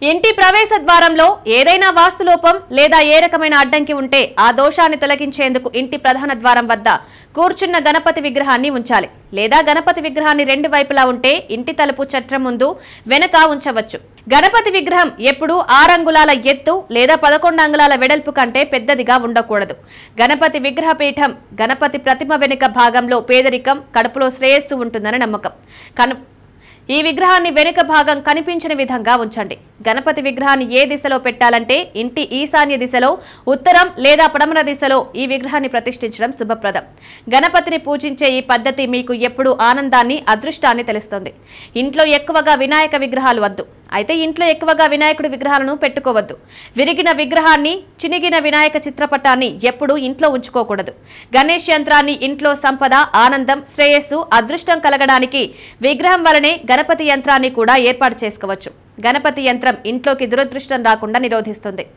ఇంటి ప్రవేశ ద్వారంలో ఏదైనా వాస్తులోపం లేదా ఏ రకమైన అడ్డంకి ఉంటే ఆ దోషాన్ని తొలగించేందుకు ఇంటి ప్రధాన ద్వారం వద్ద కూర్చున్న గణపతి విగ్రహాన్ని ఉంచాలి. లేదా గణపతి విగ్రహాన్ని రెండు వైపులా ఉంటే ఇంటి తలుపు చట్రం ముందు వెనక ఉంచవచ్చు. గణపతి విగ్రహం ఎప్పుడూ 6 అంగుళాల ఎత్తు లేదా 11 అంగుళాల వెడల్పు కంటే పెద్దదిగా ఉండకూడదు. గణపతి విగ్రహ పీఠం గణపతి ప్రతిమ వెనుక భాగంలో పేదరికం, కడుపులో శ్రేయస్సు ఉంటుందని నమ్మకం. ఈ విగ్రహాన్ని వెనుక భాగం కనిపించని విధంగా ఉంచండి. గణపతి విగ్రహాన్ని ఏ దిశలో పెట్టాలంటే ఇంటి ఈశాన్య దిశలో, ఉత్తరం లేదా పడమర దిశలో ఈ విగ్రహాన్ని ప్రతిష్ఠించడం శుభప్రదం. గణపతిని పూజించే ఈ పద్ధతి మీకు ఎప్పుడూ ఆనందాన్ని, అదృష్టాన్ని తెలుస్తుంది. ఇంట్లో ఎక్కువగా వినాయక విగ్రహాలు వద్దు. అయితే ఇంట్లో ఎక్కువగా వినాయకుడి విగ్రహాలను పెట్టుకోవద్దు. విరిగిన విగ్రహాన్ని, చినిగిన వినాయక చిత్రపటాన్ని ఎప్పుడూ ఇంట్లో ఉంచుకోకూడదు. గణేష్ యంత్రాన్ని ఇంట్లో సంపద, ఆనందం, శ్రేయస్సు, అదృష్టం కలగడానికి విగ్రహం వలనే గణపతి యంత్రాన్ని కూడా ఏర్పాటు చేసుకోవచ్చు. గణపతి యంత్రం ఇంట్లోకి దురదృష్టం రాకుండా నిరోధిస్తుంది.